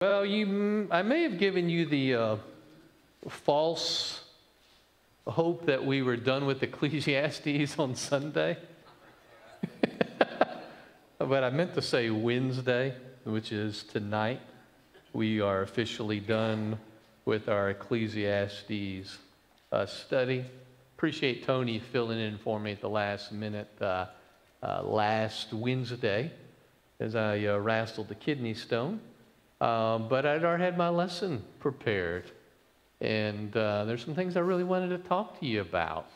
Well, I may have given you the false hope that we were done with Ecclesiastes on Sunday. But I meant to say Wednesday, which is tonight. We are officially done with our Ecclesiastes study. Appreciate Tony filling in for me at the last minute last Wednesday as I wrestled the kidney stone. But I'd already had my lesson prepared. And there's some things I really wanted to talk to you about.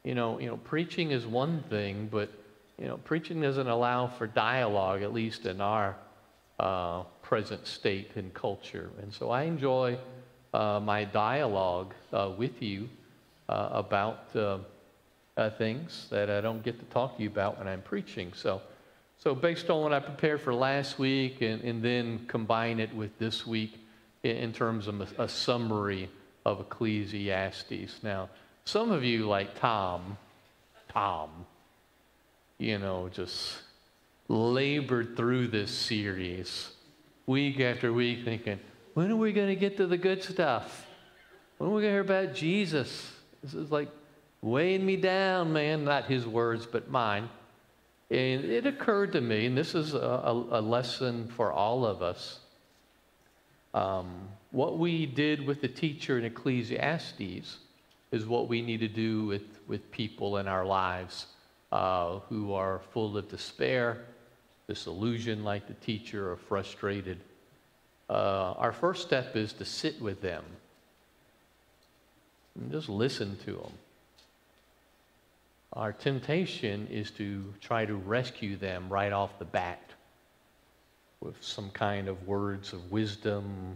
You know, preaching is one thing, but, preaching doesn't allow for dialogue, at least in our present state and culture. And so I enjoy my dialogue with you about things that I don't get to talk to you about when I'm preaching. So based on what I prepared for last week and then combine it with this week in terms of a summary of Ecclesiastes. Now, some of you like Tom, just labored through this series week after week thinking, when are we going to get to the good stuff? When are we going to hear about Jesus? This is like weighing me down, man. Not his words, but mine. And it occurred to me, and this is a lesson for all of us, what we did with the teacher in Ecclesiastes is what we need to do with people in our lives who are full of despair, disillusioned like the teacher, or frustrated. Our first step is to sit with them and just listen to them. Our temptation is to try to rescue them right off the bat with some kind of words of wisdom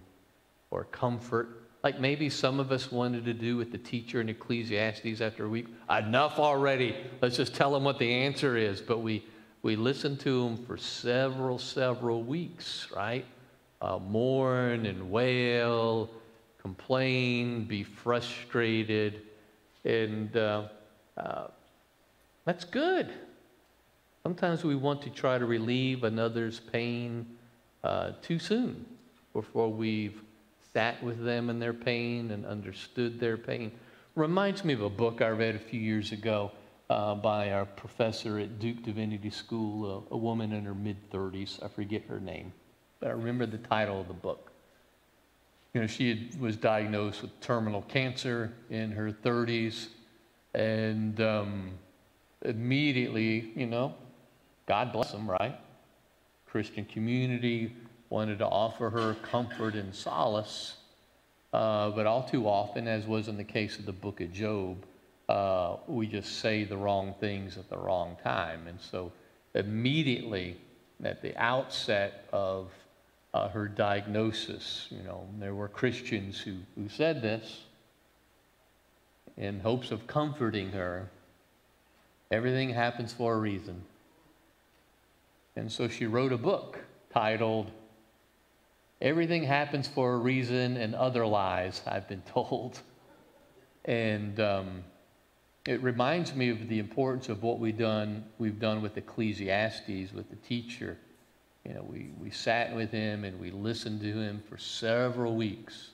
or comfort, like maybe some of us wanted to do with the teacher in Ecclesiastes after a week. Enough already. Let's just tell them what the answer is. But we listened to them for several weeks, right? Mourn and wail, complain, be frustrated, and that's good. Sometimes we want to try to relieve another's pain too soon before we've sat with them in their pain and understood their pain. Reminds me of a book I read a few years ago by our professor at Duke Divinity School, a woman in her mid-30s. I forget her name, but I remember the title of the book. She was diagnosed with terminal cancer in her 30s, and immediately, God bless them, right? Christian community wanted to offer her comfort and solace, but all too often, as was in the case of the book of Job, we just say the wrong things at the wrong time. And so immediately at the outset of her diagnosis, there were Christians who said this in hopes of comforting her. Everything happens for a reason. And so she wrote a book titled, Everything Happens for a Reason and Other Lies, I've been told. And it reminds me of the importance of what we've done with Ecclesiastes, with the teacher. We sat with him and we listened to him for several weeks.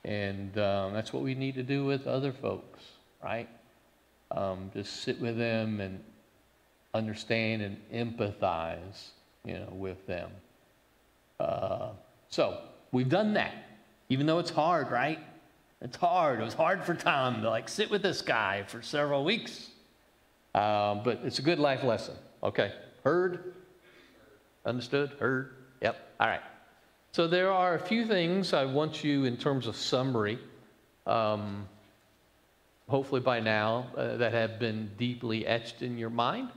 And that's what we need to do with other folks, right? Just sit with them and understand and empathize, with them. So we've done that, even though it's hard, right? It's hard. It was hard for Tom to sit with this guy for several weeks. But it's a good life lesson. Okay, heard? Understood? Heard? Yep. All right. So there are a few things I want you, in terms of summary, hopefully by now, that have been deeply etched in your mind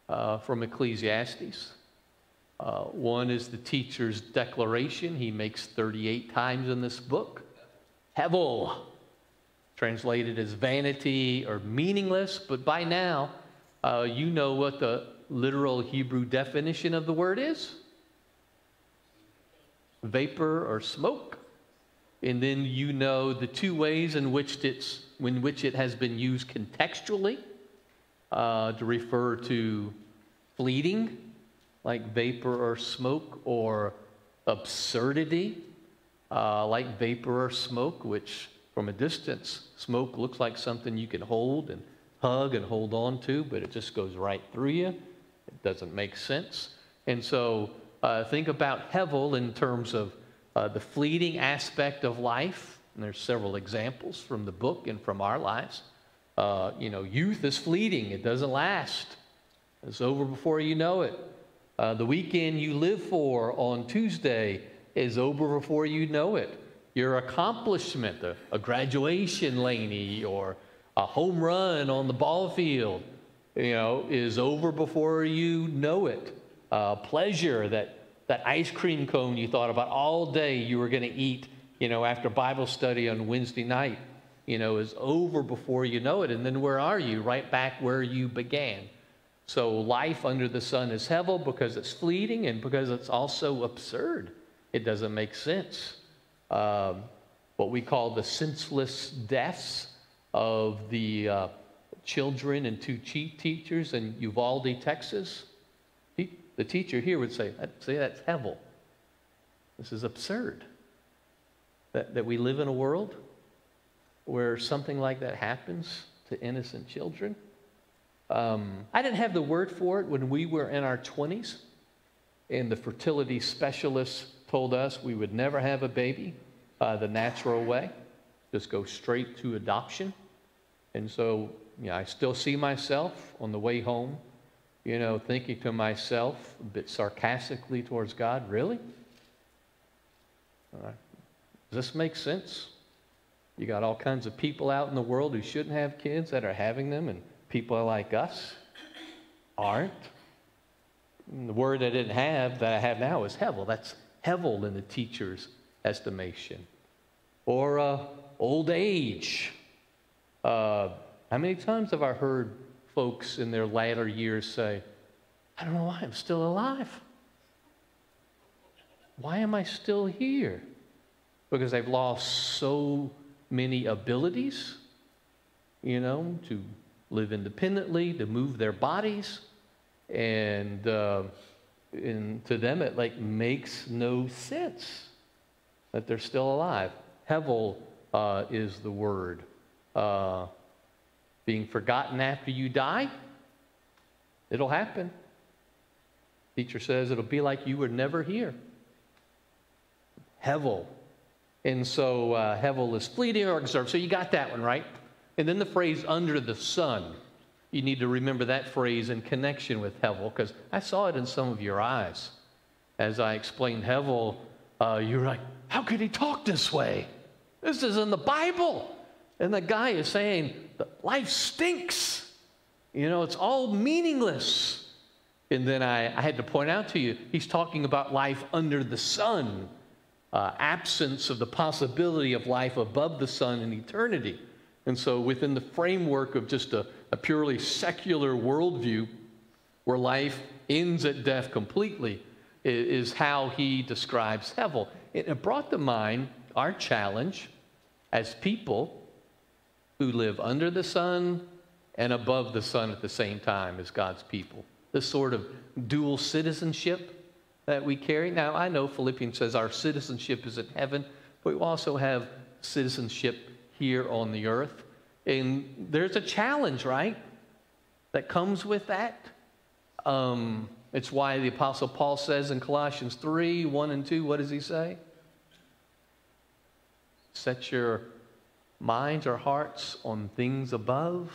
from Ecclesiastes. One is the teacher's declaration. He makes 38 times in this book. Hevel, translated as vanity or meaningless, but by now, you know what the literal Hebrew definition of the word is. Vapor or smoke. And then you know the two ways in which it has been used contextually to refer to fleeting, like vapor or smoke, or absurdity, like vapor or smoke, which from a distance, smoke looks like something you can hold and hug and hold on to, but it just goes right through you. It doesn't make sense. And so think about Hevel in terms of the fleeting aspect of life. And there's several examples from the book and from our lives. Youth is fleeting. It doesn't last. It's over before you know it. The weekend you live for on Tuesday is over before you know it. Your accomplishment, a graduation, Laney, or a home run on the ball field, is over before you know it. Pleasure, that ice cream cone you thought about all day you were going to eat, after Bible study on Wednesday night, is over before you know it. And then where are you? Right back where you began. So life under the sun is Hevel because it's fleeting and because it's also absurd. It doesn't make sense. What we call the senseless deaths of the children and two chief teachers in Uvalde, Texas. The teacher here would say that's Hevel. This is absurd. That we live in a world where something like that happens to innocent children. I didn't have the word for it when we were in our 20s, and the fertility specialists told us we would never have a baby the natural way, just go straight to adoption. And so, I still see myself on the way home, thinking to myself a bit sarcastically towards God, really? Does this make sense? You got all kinds of people out in the world who shouldn't have kids that are having them, and people like us aren't. And the word I didn't have that I have now is Hevel. That's Hevel in the teacher's estimation. Or old age. How many times have I heard folks in their latter years say, I don't know why I'm still alive. Why am I still here? Because they've lost so many abilities, to live independently, to move their bodies. And to them, it makes no sense that they're still alive. Hevel is the word. Being forgotten after you die, it'll happen. Teacher says it'll be like you were never here. Hevel. And so Hevel is fleeting or observed. So you got that one, right? And then the phrase under the sun. You need to remember that phrase in connection with Hevel, because I saw it in some of your eyes. As I explained Hevel, you're like, how could he talk this way? This is in the Bible. And the guy is saying, life stinks. It's all meaningless. And then I had to point out to you, he's talking about life under the sun. Absence of the possibility of life above the sun in eternity. And so within the framework of just a purely secular worldview where life ends at death completely is how he describes Hevel. It brought to mind our challenge as people who live under the sun and above the sun at the same time as God's people. This sort of dual citizenship that we carry. Now, I know Philippians says our citizenship is in heaven, but we also have citizenship here on the earth. And there's a challenge, right, that comes with that. It's why the Apostle Paul says in Colossians 3, 1 and 2, what does he say? Set your minds or hearts on things above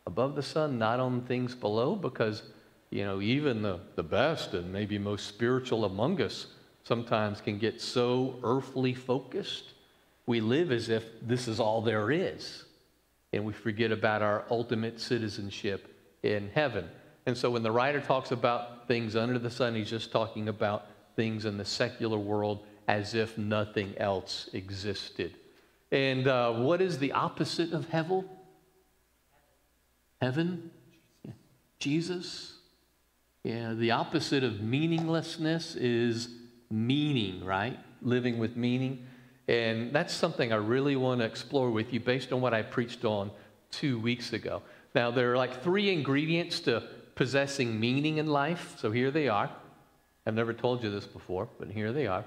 the sun, not on things below, because even the best and maybe most spiritual among us sometimes can get so earthly focused. We live as if this is all there is. And we forget about our ultimate citizenship in heaven. And so when the writer talks about things under the sun, he's just talking about things in the secular world as if nothing else existed. And what is the opposite of Hevel? Heaven? Yeah. Jesus? Yeah, the opposite of meaninglessness is meaning, right? Living with meaning. And that's something I really want to explore with you based on what I preached on 2 weeks ago. Now, there are 3 ingredients to possessing meaning in life. So here they are. I've never told you this before, but here they are.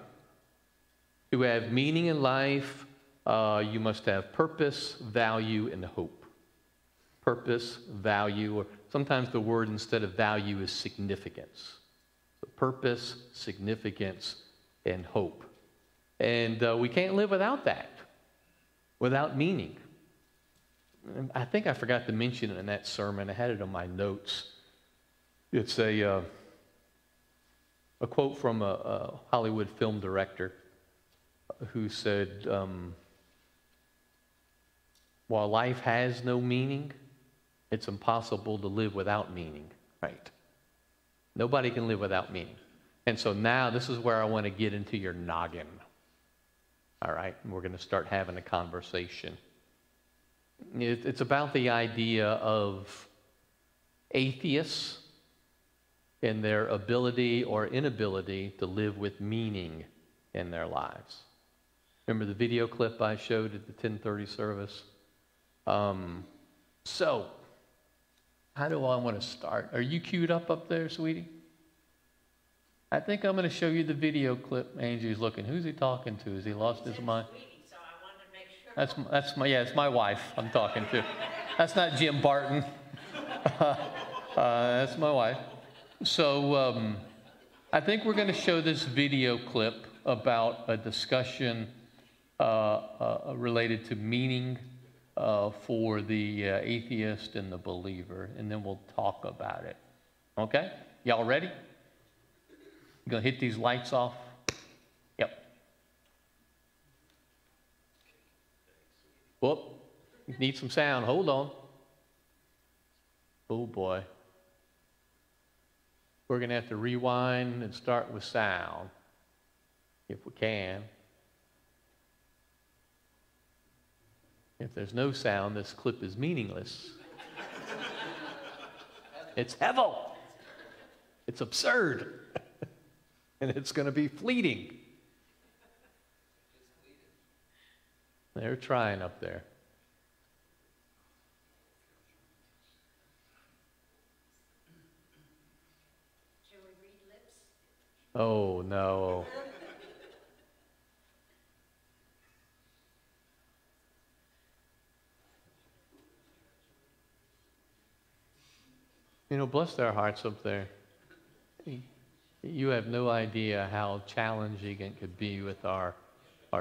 To have meaning in life, you must have purpose, value, and hope. Purpose, value, or sometimes the word instead of value is significance. So purpose, significance, and hope. And we can't live without that, without meaning. I think I forgot to mention it in that sermon. I had it on my notes. It's a quote from a Hollywood film director who said, while life has no meaning, it's impossible to live without meaning, right? Nobody can live without meaning. And so now this is where I want to get into your noggin. All right? And we're going to start having a conversation. It's about the idea of atheists and their ability or inability to live with meaning in their lives. Remember the video clip I showed at the 10:30 service? So, how do I want to start? Are you queued up there, sweetie? I think I'm going to show you the video clip. Angie's looking. Who's he talking to? Has he lost his mind? So I wanted to make sure. It's my wife I'm talking to. That's not Jim Barton. That's my wife. So I think we're going to show this video clip about a discussion related to meaning for the atheist and the believer, and then we'll talk about it. Okay? Y'all ready? You gonna hit these lights off? Yep. Whoop. Need some sound. Hold on. Oh boy. We're gonna have to rewind and start with sound, if we can. If there's no sound, this clip is meaningless. It's hevel. It's absurd. And it's going to be fleeting. They're trying up there. Shall we read lips? Oh, no. You know, bless their hearts up there. You have no idea how challenging it could be with our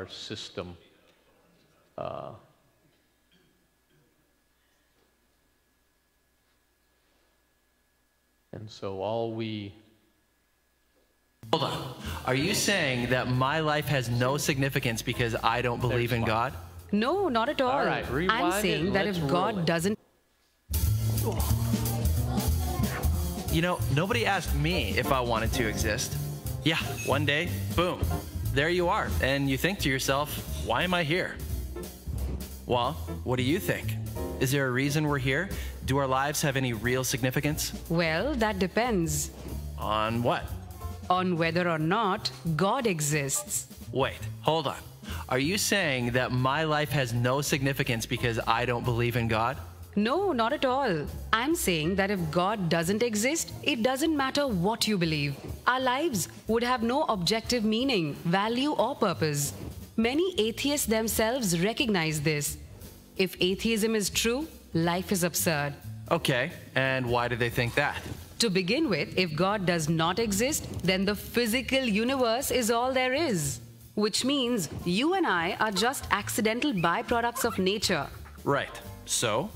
system. And so all we... Hold on. Are you saying that my life has no significance because I don't believe in God? No, not at all. All right, rewind I'm saying it, that let's if roll God it. doesn't... You know, nobody asked me if I wanted to exist. Yeah, one day, boom, there you are. And you think to yourself, why am I here? Well, what do you think? Is there a reason we're here? Do our lives have any real significance? Well, that depends On what? on whether or not God exists. Wait, hold on. Are you saying that my life has no significance because I don't believe in God? No, not at all. I'm saying that if God doesn't exist, it doesn't matter what you believe. Our lives would have no objective meaning, value, or purpose. Many atheists themselves recognize this. If atheism is true, life is absurd. Okay, and why do they think that? To begin with, if God does not exist, then the physical universe is all there is. Which means you and I are just accidental byproducts of nature. Right, so?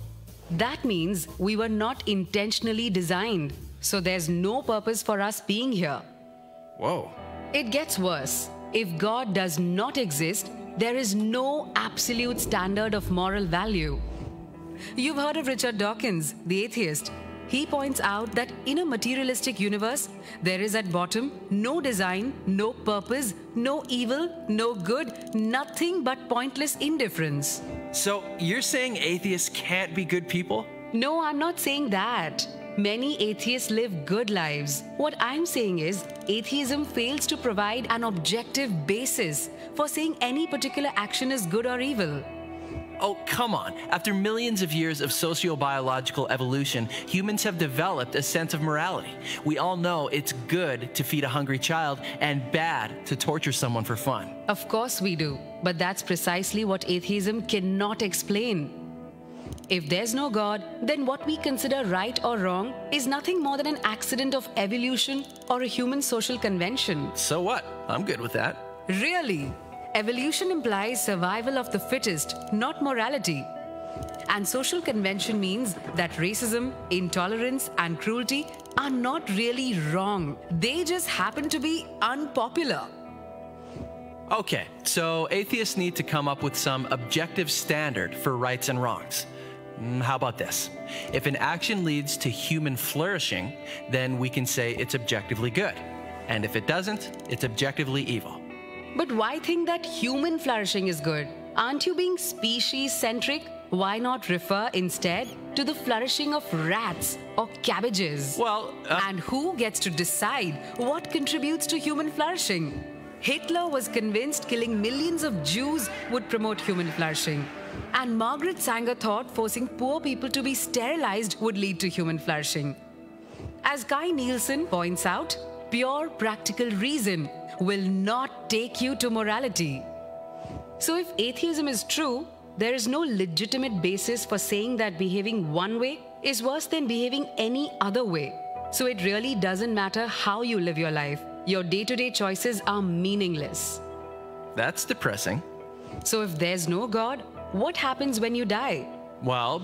That means we were not intentionally designed, so there's no purpose for us being here. Whoa. It gets worse. If God does not exist, there is no absolute standard of moral value. You've heard of Richard Dawkins, the atheist. He points out that in a materialistic universe, there is at bottom no design, no purpose, no evil, no good, nothing but pointless indifference. So you're saying atheists can't be good people? No, I'm not saying that. Many atheists live good lives. What I'm saying is, atheism fails to provide an objective basis for saying any particular action is good or evil. Oh, come on. After millions of years of sociobiological evolution, humans have developed a sense of morality. We all know it's good to feed a hungry child and bad to torture someone for fun. Of course we do, but that's precisely what atheism cannot explain. If there's no God, then what we consider right or wrong is nothing more than an accident of evolution or a human social convention. So what? I'm good with that. Really? Evolution implies survival of the fittest, not morality. And social convention means that racism, intolerance, and cruelty are not really wrong. They just happen to be unpopular. Okay, so atheists need to come up with some objective standard for rights and wrongs. How about this? If an action leads to human flourishing, then we can say it's objectively good. And if it doesn't, it's objectively evil. But why think that human flourishing is good? Aren't you being species-centric? Why not refer instead to the flourishing of rats or cabbages? Well, And who gets to decide what contributes to human flourishing? Hitler was convinced killing millions of Jews would promote human flourishing. And Margaret Sanger thought forcing poor people to be sterilized would lead to human flourishing. As Guy Nielsen points out, pure practical reason will not take you to morality. So if atheism is true, there is no legitimate basis for saying that behaving one way is worse than behaving any other way. So it really doesn't matter how you live your life. Your day-to-day choices are meaningless. that's depressing. So if there's no God, what happens when you die? Well,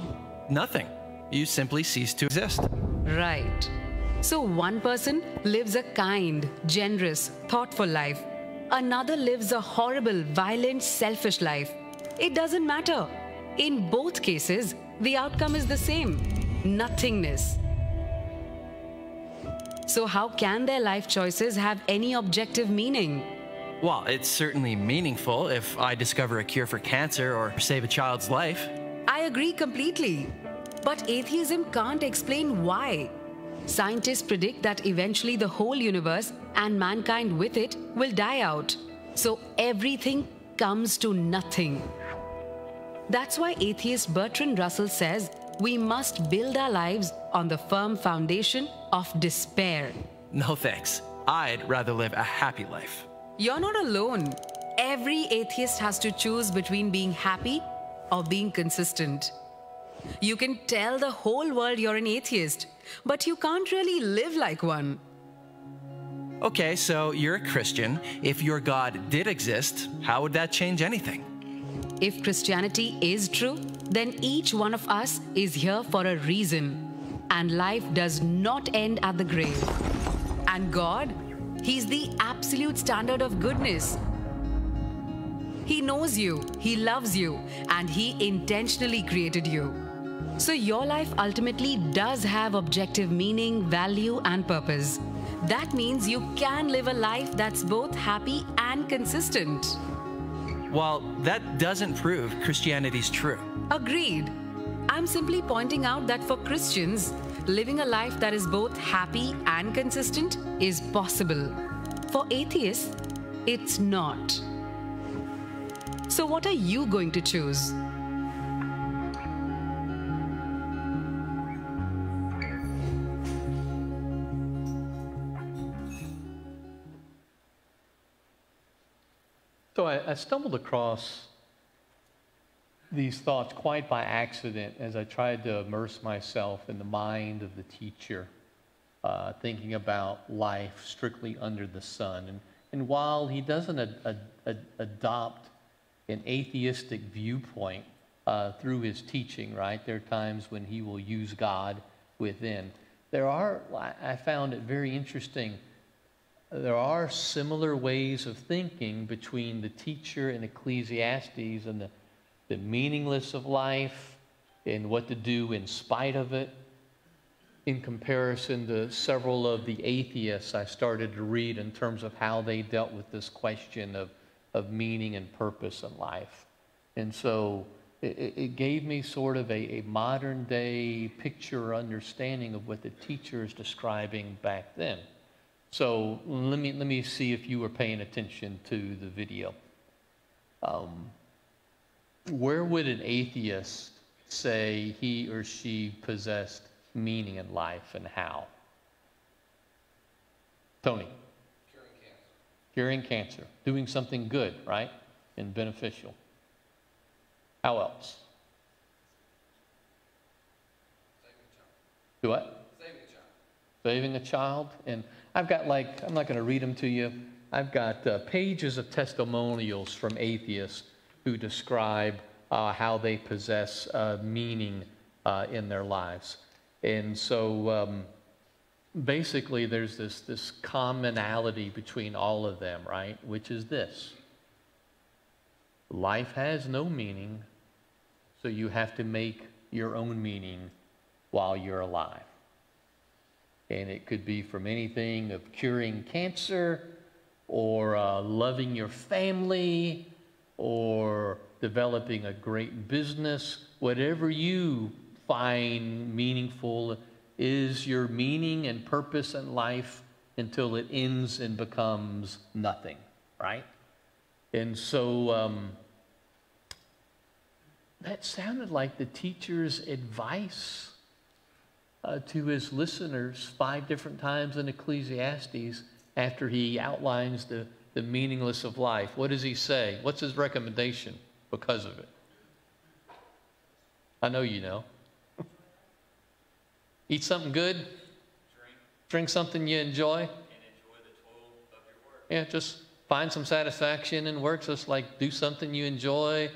nothing. You simply cease to exist. Right. So one person lives a kind, generous, thoughtful life. Another lives a horrible, violent, selfish life. It doesn't matter. In both cases, the outcome is the same: nothingness. So how can their life choices have any objective meaning? Well, it's certainly meaningful if I discover a cure for cancer or save a child's life. I agree completely. But atheism can't explain why. Scientists predict that eventually the whole universe and mankind with it will die out. So everything comes to nothing. That's why atheist Bertrand Russell says we must build our lives on the firm foundation of despair. No thanks. I'd rather live a happy life. You're not alone. Every atheist has to choose between being happy or being consistent. You can tell the whole world you're an atheist, but you can't really live like one. Okay, so you're a Christian. If your God did exist, how would that change anything? If Christianity is true, then each one of us is here for a reason. And life does not end at the grave. And God, He's the absolute standard of goodness. He knows you, He loves you, and He intentionally created you. So your life ultimately does have objective meaning, value, and purpose. That means you can live a life that's both happy and consistent. Well, that doesn't prove Christianity's true. Agreed. I'm simply pointing out that for Christians, living a life that is both happy and consistent is possible. For atheists, it's not. So what are you going to choose? So I stumbled across these thoughts quite by accident as I tried to immerse myself in the mind of the teacher, thinking about life strictly under the sun. And while he doesn't adopt an atheistic viewpoint through his teaching, right? There are times when he will use God within. I found it very interesting, there are similar ways of thinking between the teacher in Ecclesiastes and the meaningless of life and what to do in spite of it, in comparison to several of the atheists I started to read in terms of how they dealt with this question of meaning and purpose in life. And so it gave me sort of a modern day picture or understanding of what the teacher is describing back then. So let me see if you were paying attention to the video. where would an atheist say he or she possessed meaning in life, and how? Tony? Curing cancer. Curing cancer. Doing something good, right? And beneficial. How else? Saving a child. Do what? Saving a child. Saving a child. And I've got, like, I'm not going to read them to you. I've got pages of testimonials from atheists who describe how they possess meaning in their lives. And so basically there's this commonality between all of them, right? Which is this: life has no meaning, so you have to make your own meaning while you're alive. And it could be from anything of curing cancer, or loving your family, or developing a great business. Whatever you find meaningful is your meaning and purpose in life until it ends and becomes nothing, right? And so that sounded like the teacher's advice to his listeners 5 different times in Ecclesiastes after he outlines the meaningless of life. What does he say? What's his recommendation because of it? I know you know. Eat something good. Drink something you enjoy. And enjoy the toil of your work. Yeah, just find some satisfaction in work. Just like do something you enjoy,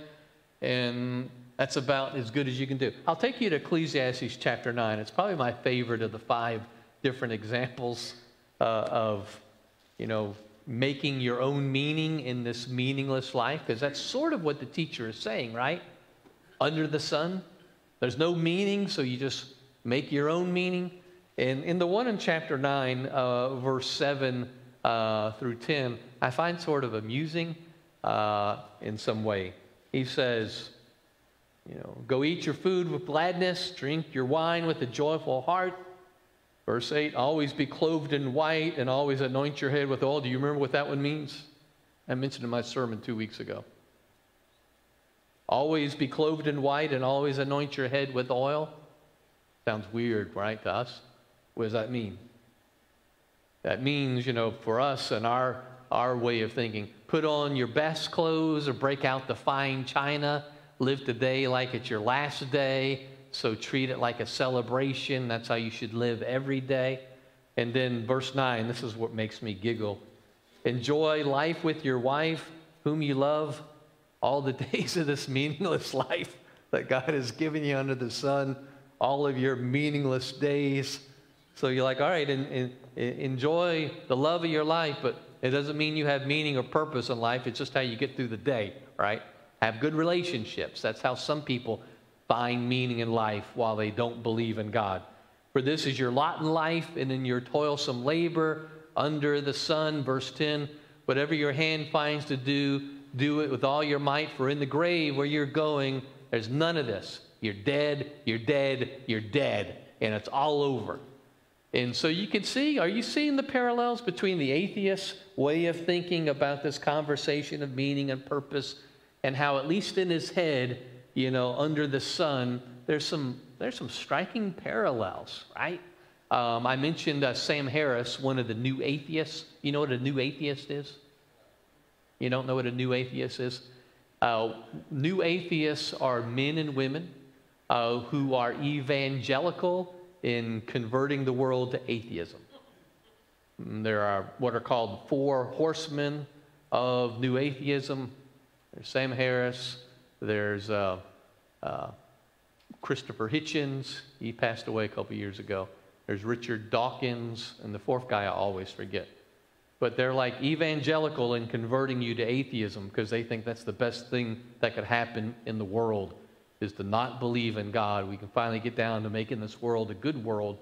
and that's about as good as you can do. I'll take you to Ecclesiastes chapter 9. It's probably my favorite of the 5 different examples of, making your own meaning in this meaningless life, because that's sort of what the teacher is saying, right? Under the sun, there's no meaning, so you just make your own meaning. And in the one in chapter 9, verse 7 through 10, I find sort of amusing in some way. He says, go eat your food with gladness, drink your wine with a joyful heart. Verse 8, always be clothed in white and always anoint your head with oil. Do you remember what that one means? I mentioned in my sermon 2 weeks ago. Always be clothed in white and always anoint your head with oil. Sounds weird, right, to us? What does that mean? That means, for us and our way of thinking, put on your best clothes or break out the fine china. Live today like it's your last day. So treat it like a celebration. That's how you should live every day. And then verse 9, this is what makes me giggle. Enjoy life with your wife, whom you love, all the days of this meaningless life that God has given you under the sun, all of your meaningless days. So you're like, all right, and enjoy the love of your life, but it doesn't mean you have meaning or purpose in life. It's just how you get through the day, right? Have good relationships. That's how some people find meaning in life while they don't believe in God. For this is your lot in life, and in your toilsome labor under the sun. Verse 10, whatever your hand finds to do, do it with all your might, for in the grave where you're going, there's none of this. You're dead, you're dead, you're dead, and it's all over. And so you can see, are you seeing the parallels between the atheist's way of thinking about this conversation of meaning and purpose, and how, at least in his head, under the sun, there's some striking parallels, right? I mentioned Sam Harris, one of the new atheists. You know what a new atheist is? You don't know what a new atheist is? New atheists are men and women who are evangelical in converting the world to atheism. There are what are called 4 horsemen of new atheism. There's Sam Harris. There's Christopher Hitchens. He passed away a couple years ago. There's Richard Dawkins, and the 4th guy I always forget. But they're like evangelical in converting you to atheism because they think that's the best thing that could happen in the world, is to not believe in God. We can finally get down to making this world a good world,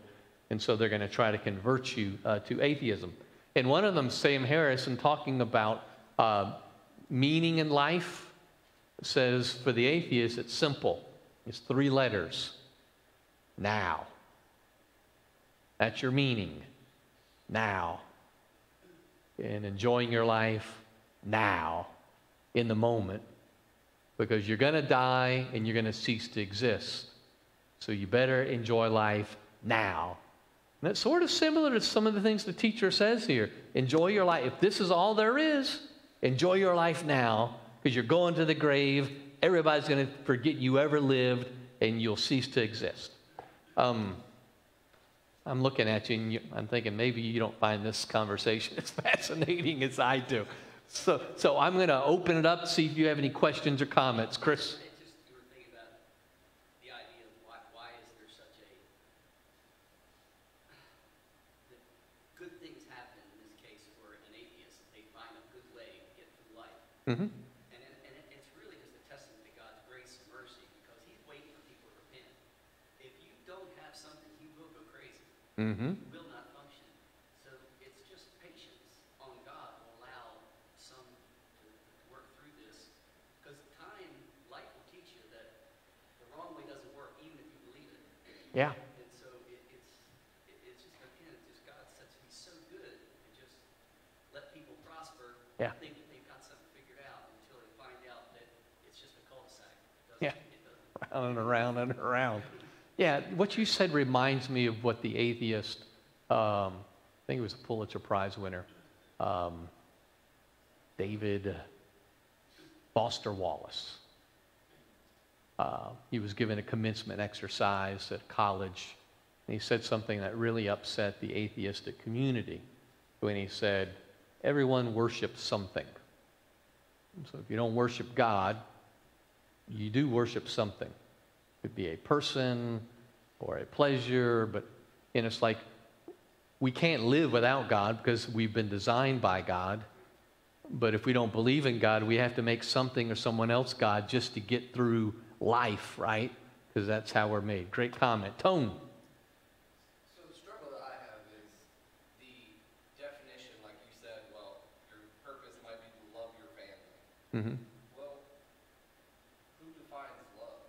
and so they're going to try to convert you to atheism. And one of them, Sam Harris, in talking about meaning in life, says for the atheist, it's simple. It's 3 letters. Now. That's your meaning. Now. And enjoying your life now, in the moment. because you're going to die and you're going to cease to exist. So you better enjoy life now. And that's sort of similar to some of the things the teacher says here. Enjoy your life. If this is all there is, enjoy your life now, because you're going to the grave. Everybody's going to forget you ever lived, and you'll cease to exist. I'm looking at you, and I'm thinking maybe you don't find this conversation as fascinating as I do. So I'm going to open it up, see if you have any questions or comments. Chris? Just you were thinking about the idea of why is there such a that good things happen in this case for an atheist. They find a good way to get through life. Mm-hmm. And it's really just a testament to God's grace and mercy because he's waiting for people to repent. If you don't have something, you will go crazy. Mm-hmm. You will not function. So it's just patience on God will allow some to work through this. Because life will teach you that the wrong way doesn't work, even if you believe it. Yeah. And so it's just, again, it's just God says he's so good to just let people prosper Yeah. and think that they've got something figured out until they find out that it's just a cul-de-sac. Yeah. It doesn't. Round and around and around. Yeah, what you said reminds me of what the atheist, I think it was a Pulitzer Prize winner, David Foster Wallace. He was given a commencement exercise at college, and he said something that really upset the atheistic community when he said, everyone worships something. So if you don't worship God, you do worship something. It could be a person or a pleasure, but it's like we can't live without God because we've been designed by God. But if we don't believe in God, we have to make something or someone else God just to get through life, right? Because that's how we're made. Great comment. Tone. So the struggle that I have is the definition, like you said, well, your purpose might be to love your family. Mm-hmm. Well, who defines love?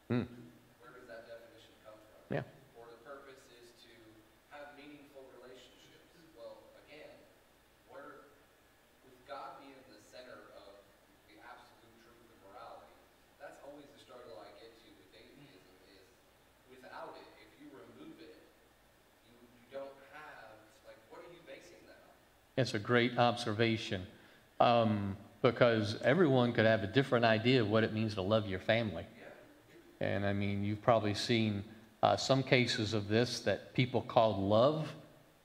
Mm. Where does that definition come from? Yeah. Or the purpose is to have meaningful relationships. Well, again, with God being the center of the absolute truth and morality, that's always the struggle I get to with atheism is without it, if you remove it, you don't have, like, what are you basing that on? It's a great observation because everyone could have a different idea of what it means to love your family. And I mean, you've probably seen some cases of this that people called love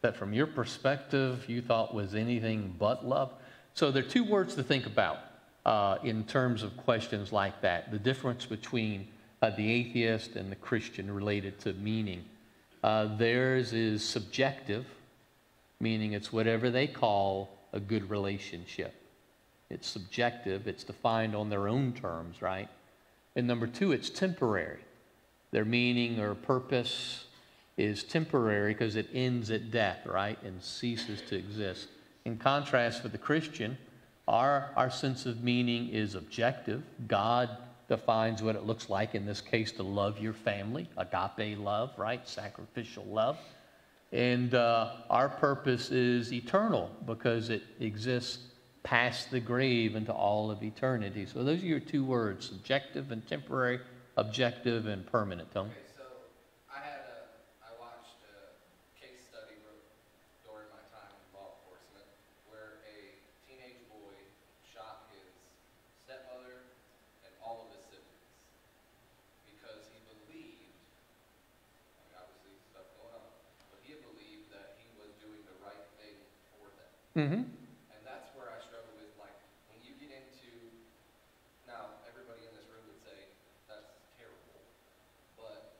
that from your perspective you thought was anything but love. So there are two words to think about in terms of questions like that. The difference between the atheist and the Christian related to meaning. Theirs is subjective, meaning it's whatever they call a good relationship. It's subjective. It's defined on their own terms, right? And number two, it's temporary. Their meaning or purpose is temporary because it ends at death, right, and ceases to exist. In contrast, for the Christian, our sense of meaning is objective. God defines what it looks like, in this case, to love your family, agape love, right, sacrificial love. And our purpose is eternal because it exists past the grave into all of eternity. So those are your two words, subjective and temporary, objective and permanent. Tony? Okay, so I watched a case study during my time in law enforcement where a teenage boy shot his stepmother and all of his siblings because he believed, I mean, obviously stuff going on, but he believed that he was doing the right thing for them. Mm-hmm. And that's where I struggle with, like, when you get into, now, everybody in this room would say, that's terrible, but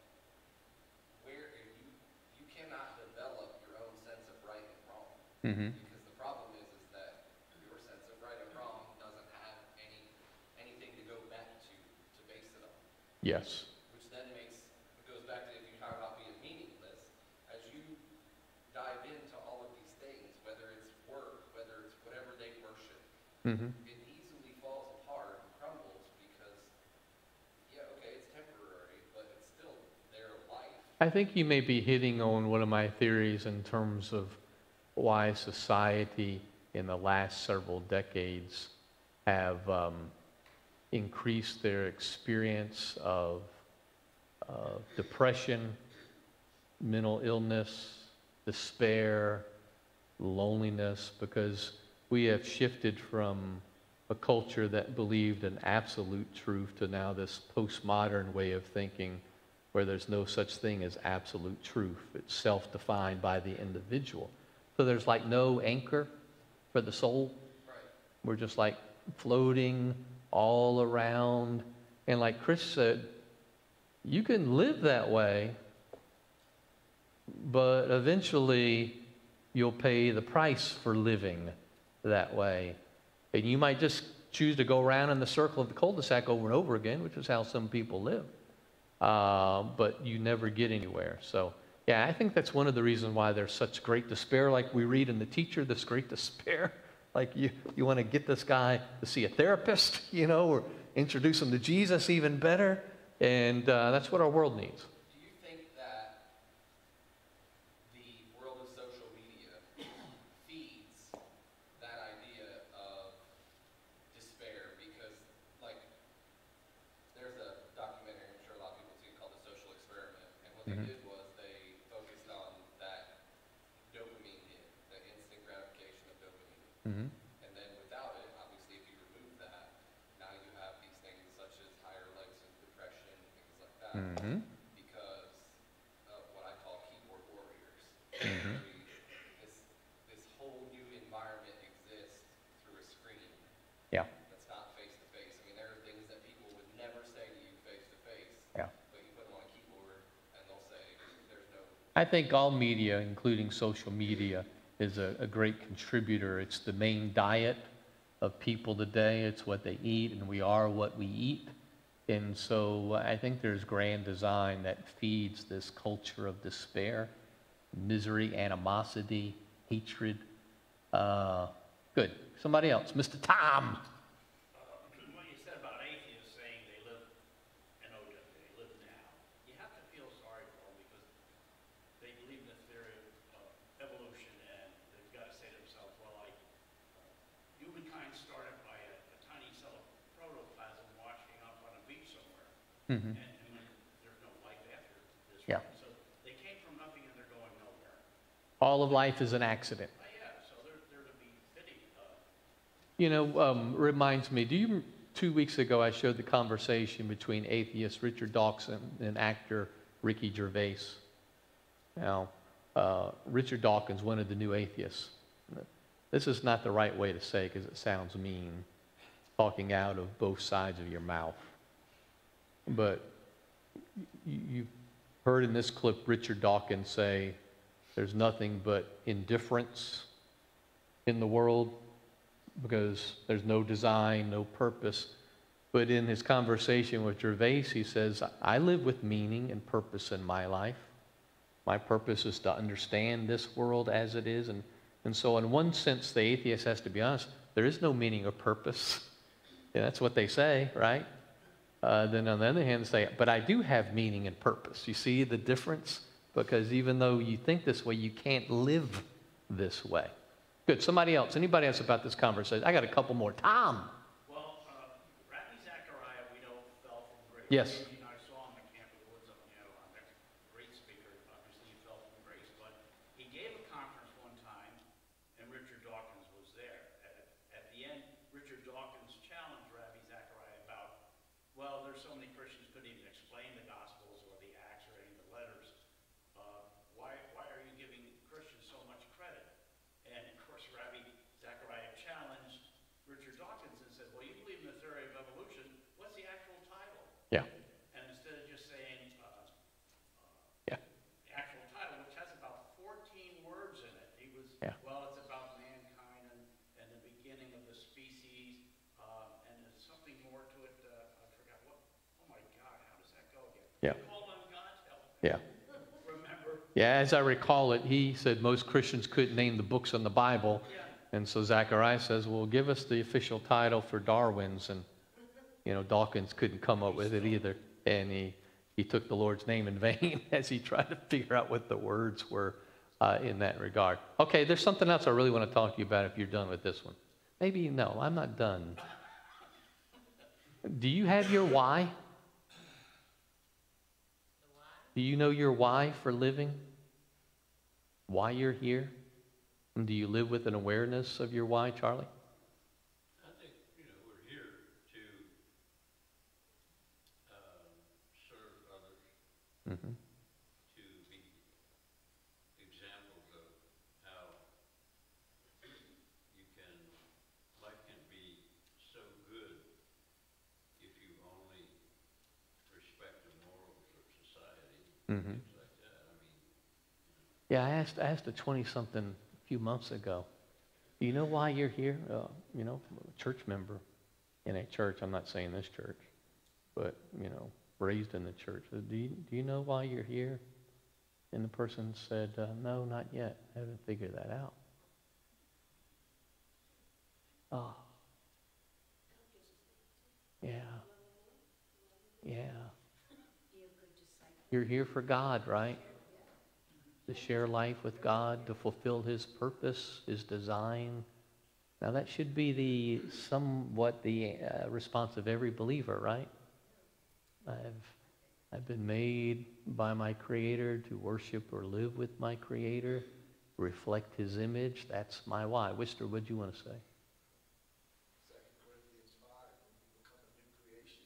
where you cannot develop your own sense of right and wrong. Mm-hmm. Because the problem is that your sense of right and wrong doesn't have anything to go back to base it on. Yes. Which then goes back to if you talk about being meaningless, as you dive into all of these things, whether it's work, whether it's whatever they worship, Mm-hmm. it easily falls apart and crumbles because, yeah, okay, it's temporary, but it's still their life. I think you may be hitting on one of my theories in terms of why society in the last several decades have increase their experience of depression, mental illness, despair, loneliness, because we have shifted from a culture that believed in absolute truth to now this postmodern way of thinking where there's no such thing as absolute truth. It's self-defined by the individual. So there's like no anchor for the soul. Right. We're just like floating all around. And like Chris said, you can live that way, but eventually you'll pay the price for living that way. And you might just choose to go around in the circle of the cul-de-sac over and over again, which is how some people live. But you never get anywhere. So, yeah, I think that's one of the reasons why there's such great despair. Like we read in The Teacher, this great despair. Like you want to get this guy to see a therapist, or introduce him to Jesus even better. And that's what our world needs. Do you think that the world of social media feeds that idea of despair? Because, like, there's a documentary I'm sure a lot of people have seen called The Social Experiment, and what they did was they focused on that dopamine hit, the instant gratification of dopamine. Mm-hmm. And then without it, obviously, if you remove that, now you have these things such as higher likes and depression, things like that, Mm-hmm. because of what I call keyboard warriors. Mm-hmm. This whole new environment exists through a screen. Yeah. That's not face to face. I mean, there are things that people would never say to you face to face. Yeah. But you put them on a keyboard, and they'll say there's no. I think all media, including social media, is a great contributor. It's the main diet of people today. It's what they eat, and we are what we eat. And so I think there's grand design that feeds this culture of despair, misery, animosity, hatred. Good. Somebody else. Mr. Tom. What you said about atheists saying they live they live now, you have to feel sorry for them because they believe in the theory of evolution, and they've got to say to themselves, well, humankind started by a tiny cell of protoplasm washing up on a beach somewhere, Mm-hmm. and when there's no life after this. Yeah. So they came from nothing and they're going nowhere. All of life is an accident. Yeah, so they're to be pitied. Reminds me, 2 weeks ago I showed the conversation between atheist Richard Dawkins and actor Ricky Gervais. Now, Richard Dawkins, one of the new atheists. This is not the right way to say because it sounds mean, talking out of both sides of your mouth. But you've heard in this clip Richard Dawkins say, there's nothing but indifference in the world because there's no design, no purpose. But in his conversation with Gervais, he says, I live with meaning and purpose in my life. My purpose is to understand this world as it is. And so in one sense, the atheist has to be honest. There is no meaning or purpose. Yeah, that's what they say, right? Then on the other hand, say, but I do have meaning and purpose. You see the difference? Because even though you think this way, you can't live this way. Good. Somebody else. Anybody else about this conversation? I got a couple more. Tom. Well, Rabbi Zechariah, we know, fell from grace. Yes. I saw him at Camp of Woods up in a great speaker. Obviously, he fell from grace, but he gave a conference one time, and Richard Dawkins was there. At the end, Richard Dawkins challenged Rabbi Zechariah about, well, there's so many Christians couldn't even explain the Gospels or the Acts or any of the letters. Why are you giving Christians so much credit? And of course, Rabbi Zechariah challenged Richard Dawkins and said, well, you believe in the theory of evolution. What's the actual title? Yeah. And instead of just saying Yeah. the actual title, which has about 14 words in it, he was, Yeah. well, it's about mankind and the beginning of the species, and there's something more to it. I forgot what. Oh my God, how does that go again? Yeah. Called on God's help. Yeah. Remember? Yeah, as I recall it, he said most Christians couldn't name the books in the Bible. Yeah. And so Zechariah says, well, give us the official title for Darwin's. And, Dawkins couldn't come up with it either. And he took the Lord's name in vain as he tried to figure out what the words were in that regard. Okay, there's something else I really want to talk to you about if you're done with this one. Maybe, no, I'm not done. Do you have your why? Do you know your why for living? Why you're here? And do you live with an awareness of your why, Charlie? I think, we're here to serve others, Mm-hmm. to be examples of how life can be so good if you only respect the morals of society, Mm-hmm. things like that. I mean, Yeah, I asked a 20-something a few months ago, do you know why you're here? A church member in a church, I'm not saying this church, but, raised in the church. Do you know why you're here? And the person said, no, not yet. I haven't figured that out. Oh. Yeah. Yeah. You're here for God, right? To share life with God, to fulfill His purpose, His design. Now that should be somewhat the response of every believer, right? I've been made by my Creator to worship or live with my Creator, reflect His image. That's my why. Wister, what do you want to say? 2 Corinthians 5, when you become a new creation,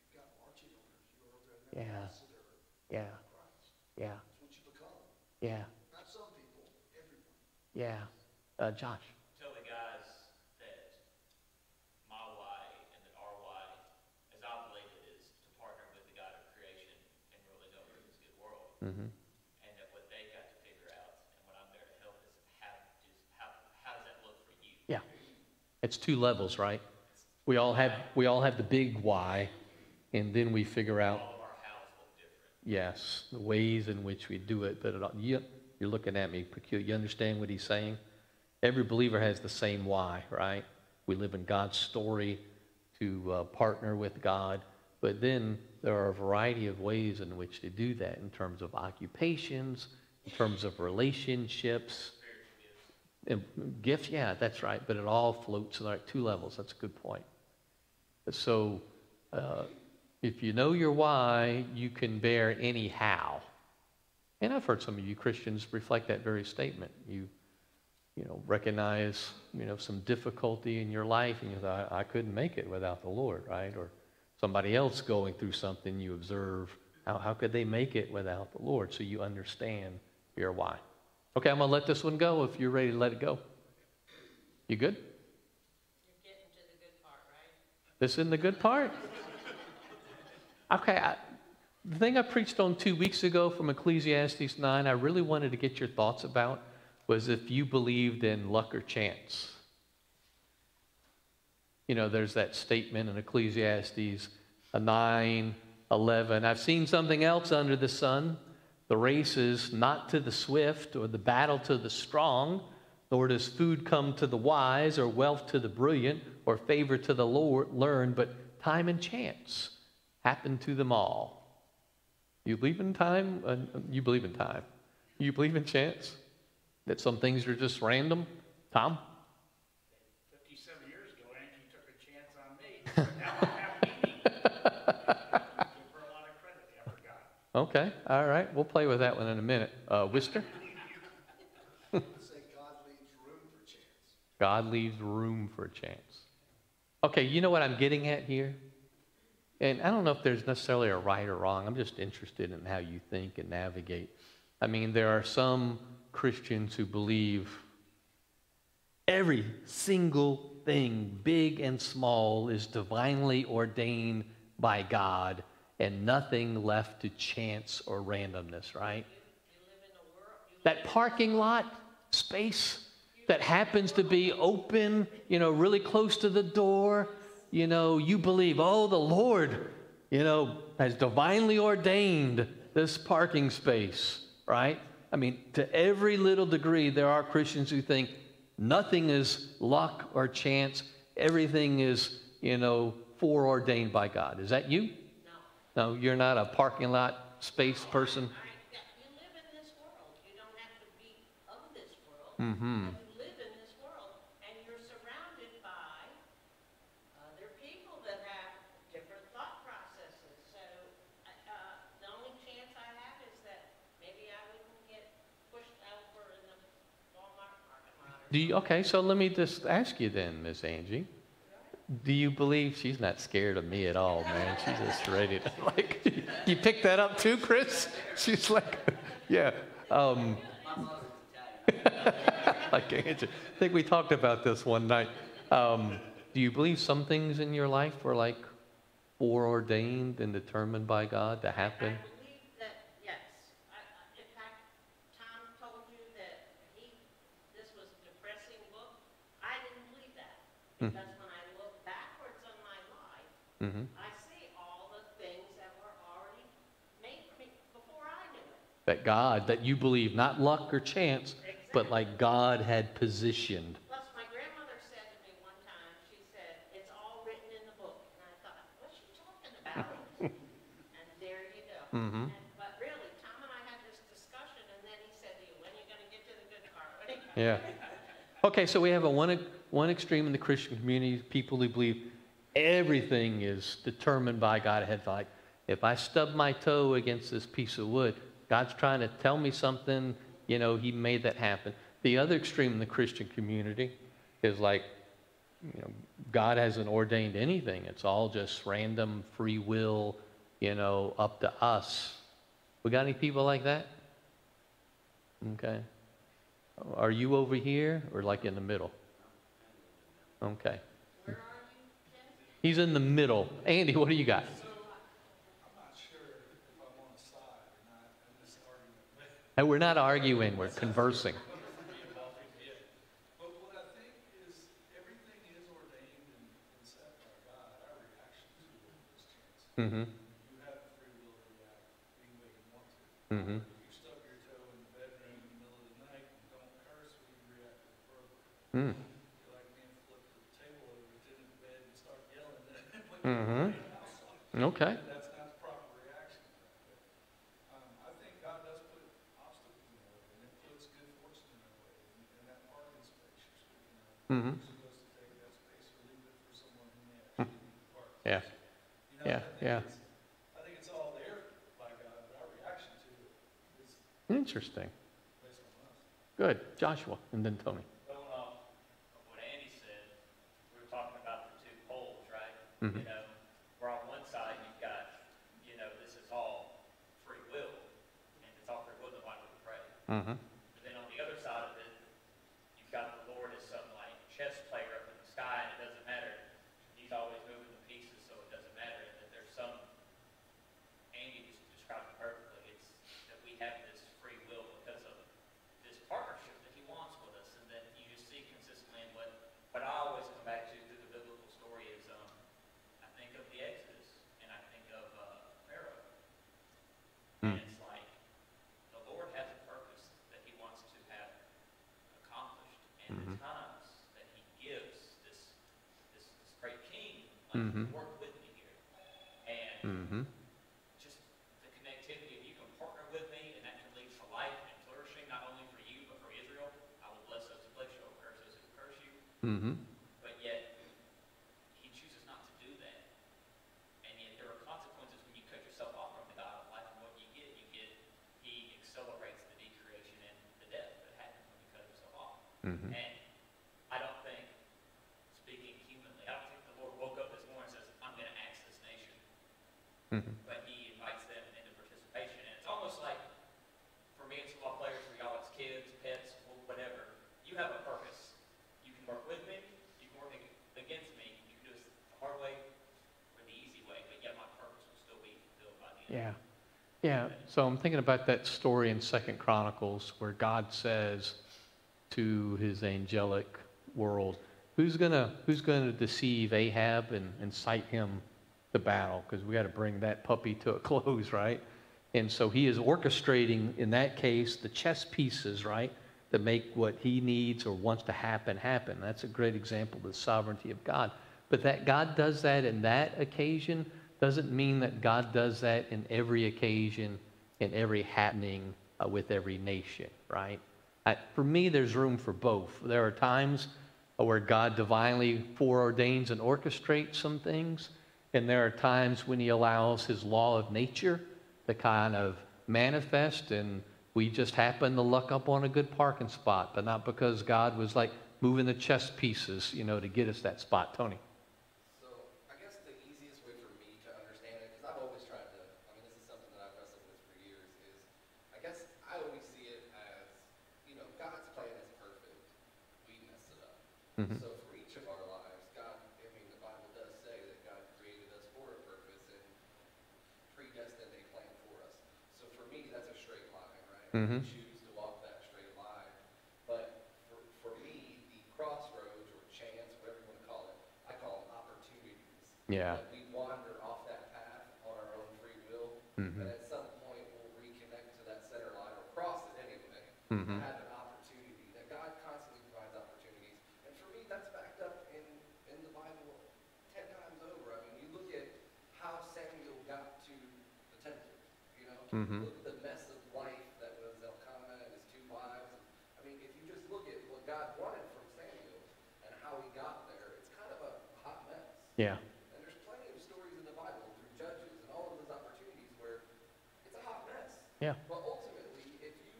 you've got marching orders. You are an ambassador Yeah. of Christ. Yeah. That's what you become. Yeah. Not some people, everyone. Yeah. Josh. Tell the guys that my why and that our why, as I believe it, is to partner with the God of creation and really go through this good world. Mm-hmm. And that what they got to figure out and what I'm there to help is how does that look for you? Yeah. It's two levels, right? We all have the big why, and then we figure out, All of our hows look different. yes, the ways in which we do it. But you're looking at me peculiar. You understand what he's saying? Every believer has the same why, right? We live in God's story to partner with God. But then there are a variety of ways in which to do that in terms of occupations, in terms of relationships. And gifts, yeah, that's right. But it all floats like two levels. That's a good point. So if you know your why, you can bear any how. And I've heard some of you Christians reflect that very statement. You recognize, some difficulty in your life, and you thought, I couldn't make it without the Lord, right? Or somebody else going through something, you observe, how could they make it without the Lord? So you understand your why. Okay, I'm going to let this one go if you're ready to let it go. You good? You're getting to the good part, right? This in the good part? Okay, the thing I preached on 2 weeks ago from Ecclesiastes 9, I really wanted to get your thoughts about was if you believed in luck or chance. There's that statement in Ecclesiastes 9:11. I've seen something else under the sun. The race is not to the swift or the battle to the strong, nor does food come to the wise or wealth to the brilliant or favor to the learned, but time and chance happen to them all. You believe in time? You believe in time. You believe in chance? That some things are just random? Tom? 57 years ago, Angie took a chance on me. Now I'm happy. Give her a lot of credit I forgot. Okay, all right. We'll play with that one in a minute. Wister? I say God leaves room for chance. God leaves room for chance. Okay, you know what I'm getting at here? And I don't know if there's necessarily a right or wrong. I'm just interested in how you think and navigate. I mean, there are some Christians who believe every single thing, big and small, is divinely ordained by God and nothing left to chance or randomness, right? That parking lot space that happens to be open, really close to the door, you believe, the Lord, has divinely ordained this parking space, right? I mean, to every little degree, there are Christians who think nothing is luck or chance. Everything is, foreordained by God. Is that you? No. No, you're not a parking lot space person? You live in this world. You don't have to be of this world. Mm-hmm. But you live in this world, and you're surrounded by other people that have Okay, so let me just ask you then, Miss Angie. Do you believe she's not scared of me at all, man? She's just ready to, like, you picked that up too, Chris? She's like, yeah. My mother's Italian. Like Angie. I think we talked about this one night. Do you believe some things in your life were like foreordained and determined by God to happen? I believe that, yes. In fact, Tom told you that this was a depressing book. I didn't believe that. Because when I look backwards on my life, I see all the things that were already made for me before I knew it. That you believe, not luck or chance, but like God had positioned. Plus, my grandmother said to me one time, she said, it's all written in the book. And I thought, what's she talking about? And there you go. But really, Tom and I had this discussion, and then he said to you, when are you going to get to the good part? Yeah. Okay, so we have one extreme in the Christian community, people who believe everything is determined by God ahead. Like, if I stub my toe against this piece of wood, God's trying to tell me something, you know, he made that happen. The other extreme in the Christian community is like, you know, God hasn't ordained anything. It's all just random free will, you know, up to us. We got any people like that? Okay. Are you over here or like in the middle? Okay. Where are you, Ken? He's in the middle. Andy, what do you got? So, I'm not sure if I'm on a side or not in this argument. And we're not arguing, we're conversing. But what I think is everything is ordained and set by God. Our reaction to it is chance. Mm-hmm. You have the free will to react any way you want to. Mm-hmm. If you stub your toe in the bedroom in the middle of the night and don't curse, well, you react appropriately. Mm. You're like me and flip the table over, get in the bed and start yelling when Mm-hmm. you're outside. Okay. That's not the proper reaction. I think God does put obstacles in our way, and it puts good fortune in our way. And that parking space you're speaking of, Mm-hmm. you're supposed to take that space or leave it for someone who may actually need to park. Yeah. You know, Yeah. I think it's all there by God, but our reaction to it is Interesting. based on us. Good. Joshua, and then Tony. Going off of what Andy said, we were talking about the two poles, right? Mhm. You know, where on one side you've got, you know, this is all free will, and it's all free will, then why do we pray? Mm-hmm. But then on the other side of it, you've got the Lord as some like chess player up in the sky, and it doesn't matter. He's always moving the pieces, so it doesn't matter. And that there's some, Andy just described it perfectly. It's that we have this free will because of this partnership that he wants with us, and that you just see consistently in what I always come back to through the biblical story is, I think of the Exodus, and I think of Pharaoh. And it's like, the Lord has a purpose that he wants to have accomplished, and the times that he gives this great king, like, Mhm. work with me here. And Mm-hmm. just the connectivity of you can partner with me, and that can lead to life and flourishing, not only for you, but for Israel. I will bless those who bless you, I will curse those who curse you. Mm-hmm. But yet, he chooses not to do that. And yet there are consequences when you cut yourself off from the God of life, and what you get, he accelerates the decreation and the death that happens when you cut yourself off. Mm-hmm. And I don't think, speaking humanly, I don't think the Lord woke up this morning and says, I'm going to axe this nation. Mm-hmm. But he invites them into participation. And it's almost like, for me, it's football players, for y'all, it's kids, pets, whatever. You have a purpose. You can work with me, you can work against me, you can do this the hard way or the easy way, but yet my purpose will still be fulfilled by the end. Yeah. Yeah. So I'm thinking about that story in 2 Chronicles where God says to his angelic world, who's gonna deceive Ahab and incite him to battle? Because we got to bring that puppy to a close, right? And so he is orchestrating, in that case, the chess pieces, right, that make what he needs or wants to happen. That's a great example of the sovereignty of God. But that God does that in that occasion doesn't mean that God does that in every occasion, in every happening with every nation, right? For me, there's room for both. There are times where God divinely foreordains and orchestrates some things, and there are times when he allows his law of nature to kind of manifest and We just happened to luck up on a good parking spot, but not because God was like moving the chess pieces, you know, to get us that spot. Tony. So I guess the easiest way for me to understand it, because I've always tried to, I mean, this is something that I've wrestled with for years, is I guess I always see it as, you know, God's plan is perfect. We mess it up. Mhm. So for each of our lives, God, I mean, the Bible does say that God created us for a purpose and predestined a plan for us. So for me, that's a straight line, right? Mhm. We choose to walk that straight line. But for me, the crossroads or chance, whatever you want to call it, I call them opportunities. Yeah. That we wander off that path on our own free will, Mhm. and at some point we'll reconnect to that center line or cross it anyway. Mhm. Have an opportunity. That God constantly provides opportunities, and for me, that's backed up in the Bible 10 times over. I mean, you look at how Samuel got to the temple. You know, Mhm. look at the mess of life that was Elkanah and his 2 wives. I mean, if you just look at what God wanted from Samuel and how he got there, it's kind of a hot mess. Yeah. And there's plenty of stories in the Bible through Judges and all of those opportunities where it's a hot mess. Yeah. But ultimately, if you,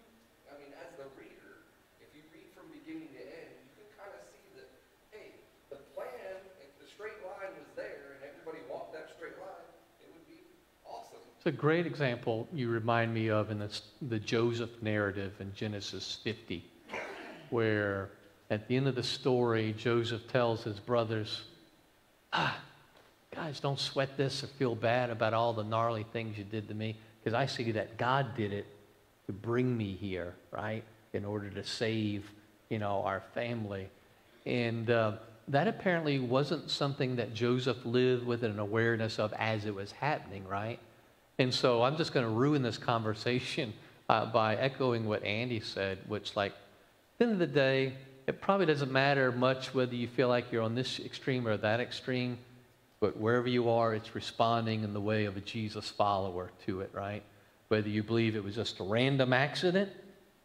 I mean, as the reader, if you read from beginning to end, you can kind of see that, hey, the plan, if the straight line was there and everybody walked that straight line, it would be awesome. It's a great example you remind me of in the Joseph narrative in Genesis 50, where at the end of the story, Joseph tells his brothers, guys, don't sweat this or feel bad about all the gnarly things you did to me, because I see that God did it to bring me here, right, in order to save, you know, our family. And that apparently wasn't something that Joseph lived with an awareness of as it was happening, right? And so I'm just going to ruin this conversation by echoing what Andy said, which, like, at the end of the day, it probably doesn't matter much whether you feel like you're on this extreme or that extreme, but wherever you are, it's responding in the way of a Jesus follower to it, right? Whether you believe it was just a random accident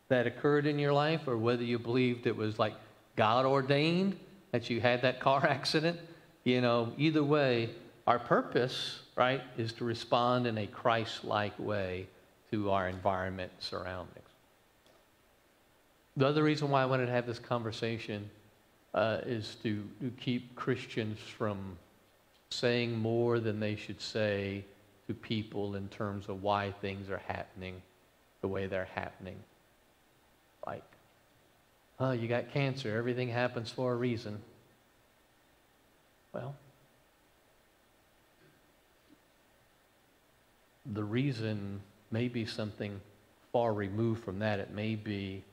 that occurred in your life, or whether you believed it was like God ordained that you had that car accident, you know, either way, our purpose, right, is to respond in a Christ-like way to our environment and surroundings. The other reason why I wanted to have this conversation is to keep Christians from saying more than they should say to people in terms of why things are happening the way they're happening. Like, oh, you got cancer, everything happens for a reason. Well, the reason may be something far removed from that. It may be,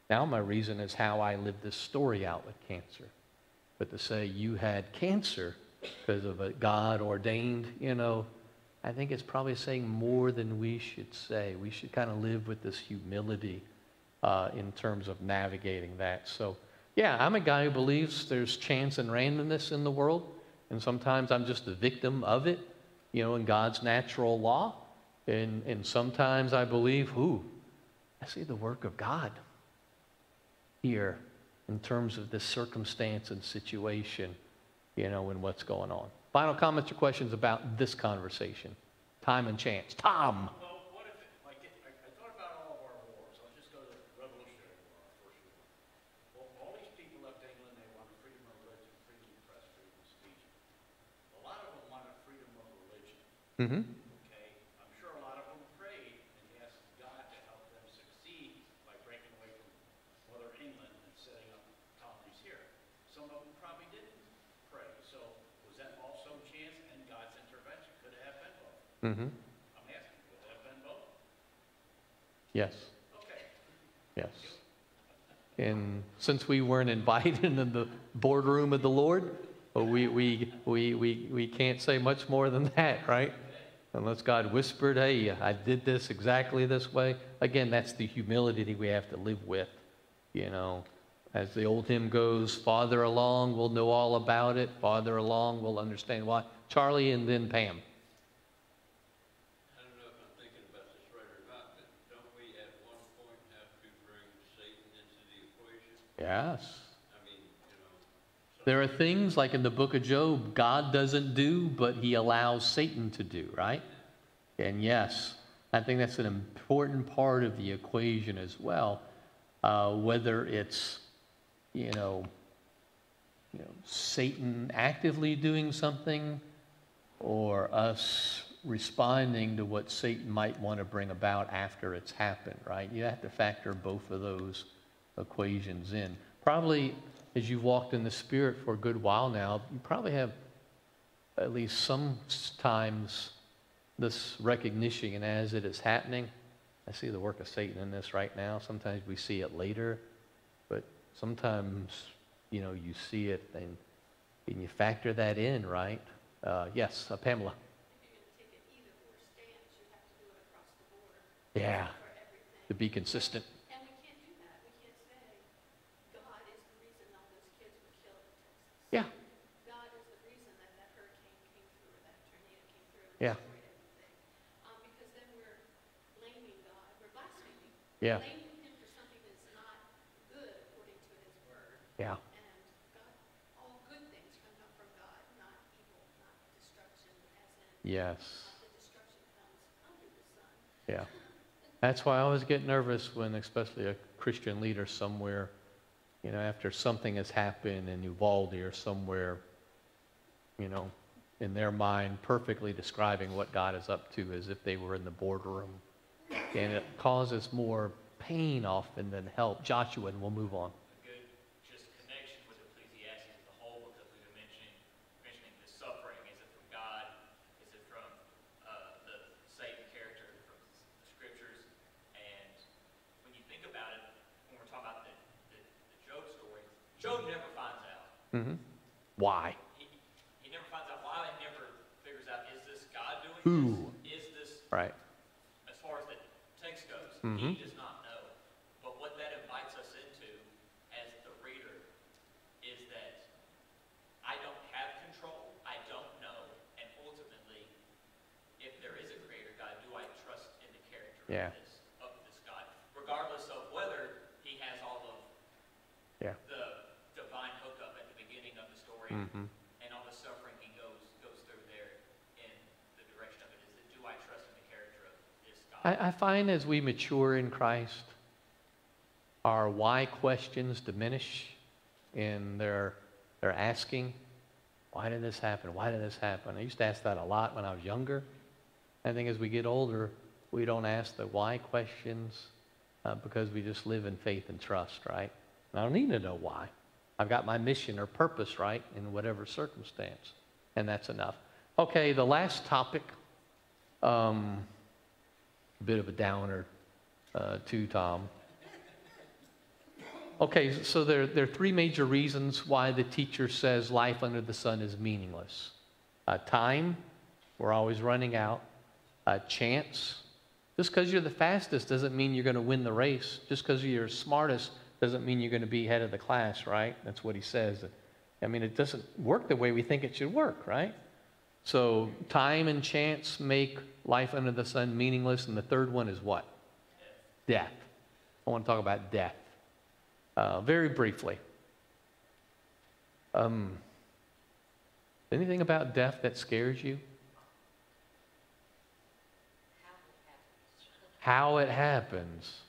now my reason is how I live this story out with cancer. But to say you had cancer because of a God ordained, you know, I think it's probably saying more than we should say. We should kind of live with this humility in terms of navigating that. So, yeah, I'm a guy who believes there's chance and randomness in the world, and sometimes I'm just a victim of it, you know, in God's natural law. And sometimes I believe, I see the work of God here in terms of this circumstance and situation, you know, and what's going on. Final comments or questions about this conversation? Time and chance. Tom. Well, what if, like, I thought about all of our wars. Let's just go to the Revolutionary War, First War. Well, all these people left England, they wanted freedom of religion, freedom of press, freedom of speech. A lot of them wanted freedom of religion. Mm-hmm. Okay? I'm sure a lot of them prayed and asked God to help them succeed by breaking away from Mother England and setting up colonies here. Some of them probably didn't pray. So was that also chance and God's intervention? Could it have been both? Mm-hmm. I'm asking, could it have been both? Yes. Okay. Yes. And since we weren't invited in the boardroom of the Lord, we can't say much more than that, right? Unless God whispered, hey, I did this exactly this way. Again, that's the humility that we have to live with, you know. As the old hymn goes, farther along, we'll know all about it. Farther along, we'll understand why. Charlie and then Pam. I don't know if I'm thinking about this right or not, but don't we at one point have to bring Satan into the equation? Yes. I mean, you know. There are things like in the book of Job, God doesn't do, but he allows Satan to do, right? And yes, I think that's an important part of the equation as well. Whether it's, Satan actively doing something or us responding to what Satan might want to bring about after it's happened, right? You have to factor both of those equations in. Probably as you've walked in the Spirit for a good while now, you probably have at least sometimes this recognition, and as it is happening, I see the work of Satan in this right now. Sometimes we see it later, but sometimes, you see it and you factor that in, right? Yes, Pamela. If you're going to take an either-or stance, you have to do it across the board. Yeah, For everything. to be consistent. And we can't do that. We can't say, God is the reason all those kids were killed in Texas. Yeah, God is the reason that hurricane came through or that tornado came through and Yeah. destroyed everything. Because then we're blaming God. We're blaspheming. Yeah. Blaming him for something that's not good according to his word. yeah, And God, all good things come from God, not evil, not destruction, as in yes, the destruction comes under the sun. yeah. That's why I always get nervous when, especially a Christian leader somewhere, after something has happened in Uvalde or somewhere, in their mind, perfectly describing what God is up to as if they were in the boardroom. And it causes more pain often than help. Joshua, and we'll move on. A good just connection with Ecclesiastes as a whole, because we've been mentioning the suffering. Is it from God? Is it from the Satan character from the scriptures? And when you think about it, when we're talking about the Job story, Job never finds out. Mm-hmm. Why? He never finds out why. He never figures out, is this God doing Who? this? Is this, Right. as far as the text goes, Mhm. he does not know. But what that invites us into as the reader is that I don't have control, I don't know, and ultimately, if there is a creator God, do I trust in the character Yeah. of this God? Regardless of whether he has all of Yeah. the divine hookup at the beginning of the story Mm-hmm. and all the suffering he goes through there in the direction of it, is that do I trust in the character of this God? I find as we mature in Christ, our why questions diminish in their asking, why did this happen? Why did this happen? I used to ask that a lot when I was younger. I think as we get older, we don't ask the why questions because we just live in faith and trust, right? And I don't need to know why. I've got my mission or purpose, right, in whatever circumstance, and that's enough. Okay, the last topic, a bit of a downer too, Tom. Okay, so there are three major reasons why the teacher says life under the sun is meaningless. Time, we're always running out. Chance, just because you're the fastest doesn't mean you're going to win the race. Just because you're smartest doesn't mean you're going to be head of the class, right? That's what he says. I mean, it doesn't work the way we think it should work, right? So time and chance make life under the sun meaningless. And the third one is what? Death. I want to talk about death. Very briefly. Anything about death that scares you? How it happens.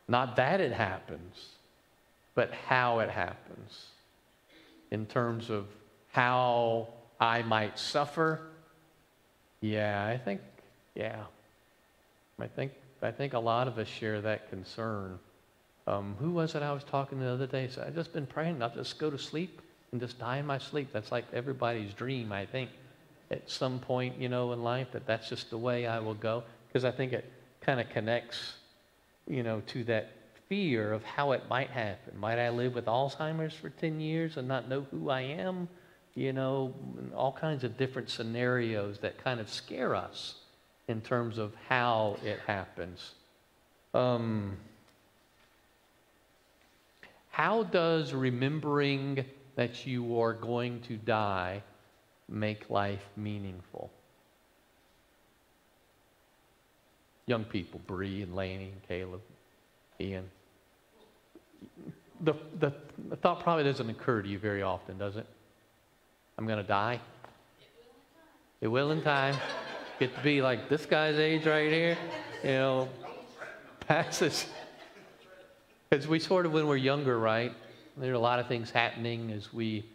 Not that it happens, but how it happens. In terms of how I might suffer. I think a lot of us share that concern. Who was it I was talking to the other day? So I've just been praying. I'll just go to sleep and just die in my sleep. That's like everybody's dream, I think, at some point, in life, that's just the way I will go. Because I think it kind of connects, to that fear of how it might happen. Might I live with Alzheimer's for 10 years and not know who I am? All kinds of different scenarios that kind of scare us in terms of how it happens. How does remembering that you are going to die make life meaningful? Young people, Bree and Laney and Caleb, Ian. The thought probably doesn't occur to you very often, does it? I'm going to die. It will in time. get to be like this guy's age right here, you know, passes. Because we sort of, when we're younger, right, there are a lot of things happening as we,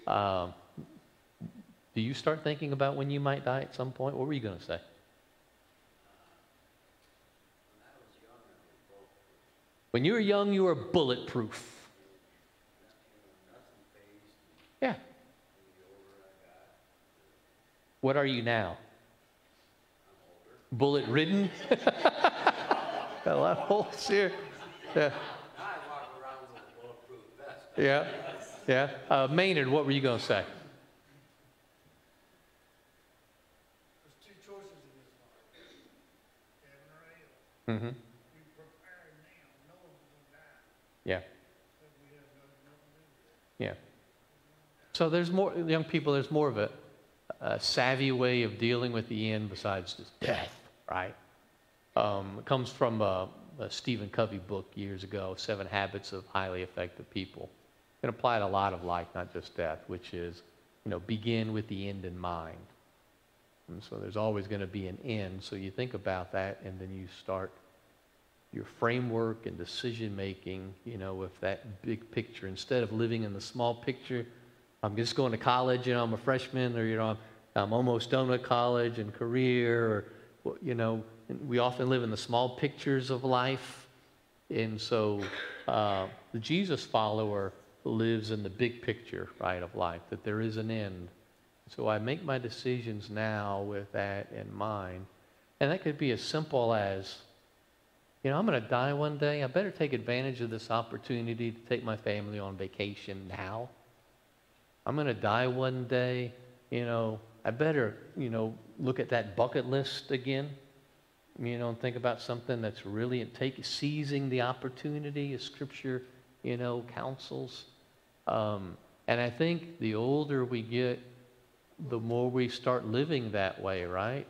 do you start thinking about when you might die at some point? What were you going to say? When you were young, you were bulletproof. Yeah. What are you now? Bullet-ridden? Got a lot of holes here. Yeah. Yeah. Yeah. Maynard, what were you going to say? There's two choices in this life, heaven or hell. Mm-hmm. We prepare now, knowing we're going to die, Yeah. but we have nothing to do with it. Yeah. So there's more, young people, there's more of a savvy way of dealing with the end besides just death, right? It comes from a Stephen Covey book years ago, 7 Habits of Highly Effective People. It can apply to a lot of life, not just death, which is, you know, begin with the end in mind. And so there's always going to be an end. So you think about that, and then you start your framework and decision making, you know, with that big picture. Instead of living in the small picture, I'm just going to college, you know, I'm a freshman, or, you know, I'm almost done with college and career, or, you know, we often live in the small pictures of life. And so the Jesus follower lives in the big picture, right, of life, that there is an end. So I make my decisions now with that in mind. And that could be as simple as, you know, I'm going to die one day. I better take advantage of this opportunity to take my family on vacation now. I'm going to die one day. You know, I better, you know, look at that bucket list again, you know, and think about something that's really seizing the opportunity as Scripture, you know, counsels. And I think the older we get, the more we start living that way, right?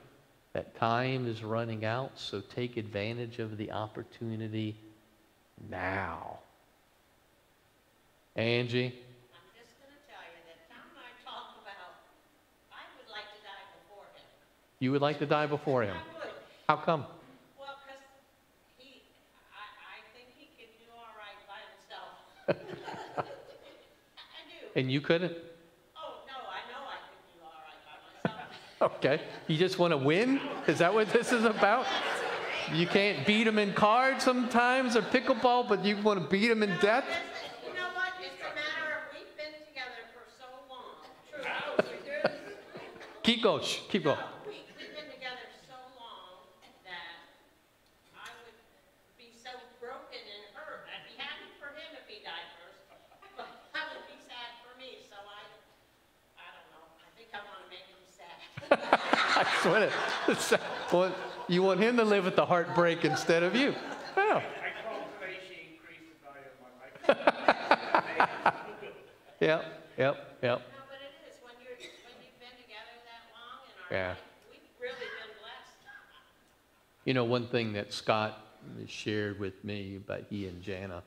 That time is running out, so take advantage of the opportunity now. Angie? I'm just going to tell you that Tom and I talked about, I would like to die before him. You would like to die before him? I would. How come? Well, because I think he can do all right by himself. I do. And you couldn't? Oh, no, I know I could do all right by myself. Okay. You just want to win? Is that what this is about? You can't beat him in cards sometimes or pickleball, but you want to beat him in death? You know what? It's a matter of we've been together for so long. True. Keep going. Keep going. We've been together so long that I would be so broken and hurt. I'd be happy for him if he died first, but I would be sad for me. So I don't know. I think I want to make him sad. I swear it. Well, you want him to live with the heartbreak instead of you. Oh. I call Tracy increase the value of my life. Yep. No, but it is when you've been together that long in our Yeah. life, we've really been blessed. You know, one thing that Scott shared with me about he and Jana,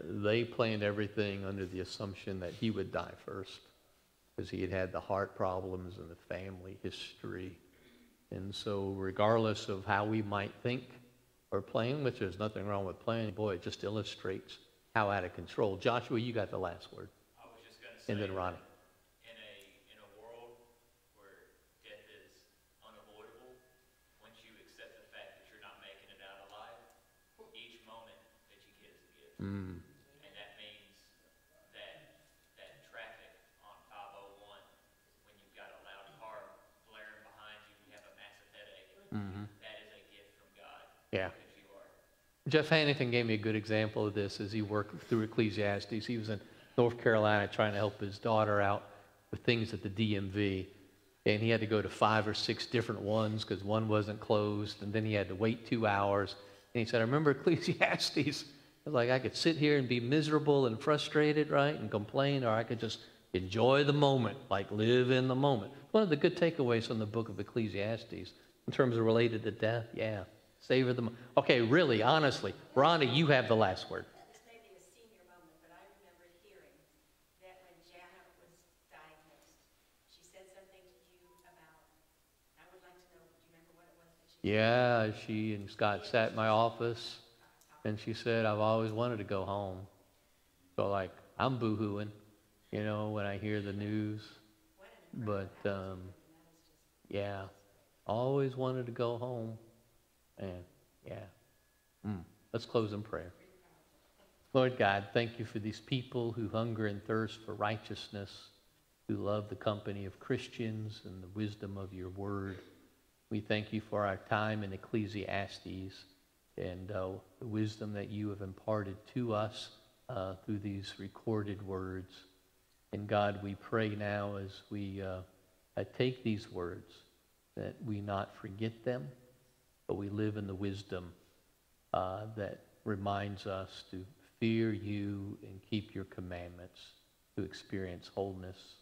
they planned everything under the assumption that he would die first because he had had the heart problems and the family history. And so regardless of how we might think or plan, which there's nothing wrong with planning, boy, it just illustrates how out of control. Joshua, you got the last word. I was just going to say, And then Ronnie. in a world where death is unavoidable, once you accept the fact that you're not making it out alive, each moment that you get is a gift. Mm. And that means that traffic on 501, when you've got a loud car blaring behind you, you have a massive headache, that is a gift from God. Yeah. Because you are. Jeff Hannington gave me a good example of this as he worked through Ecclesiastes. He was in North Carolina trying to help his daughter out with things at the DMV. And he had to go to 5 or 6 different ones because one wasn't closed. And then he had to wait 2 hours. And he said, I remember Ecclesiastes. It was like I could sit here and be miserable and frustrated, right, and complain, or I could just enjoy the moment, like live in the moment. One of the good takeaways from the book of Ecclesiastes in terms of related to death, yeah. Savor the moment. Okay, really, honestly, Ronnie, you have the last word. This may be a senior moment, but I remember hearing that when Janet was diagnosed, she said something to you about, I would like to know Yeah, she and Scott sat in my office, and she said, I've always wanted to go home. So, like, I'm boo-hooing, you know, when I hear the news. But, yeah, always wanted to go home. And, yeah. Let's close in prayer. Lord God, thank you for these people who hunger and thirst for righteousness, who love the company of Christians and the wisdom of your word. We thank you for our time in Ecclesiastes and the wisdom that you have imparted to us through these recorded words. And God, we pray now as we take these words that we not forget them, but we live in the wisdom that reminds us to fear you and keep your commandments, to experience wholeness.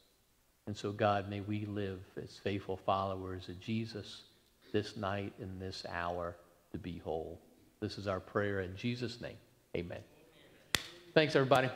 And so, God, may we live as faithful followers of Jesus this night and this hour to be whole. This is our prayer in Jesus' name. Amen. Thanks, everybody.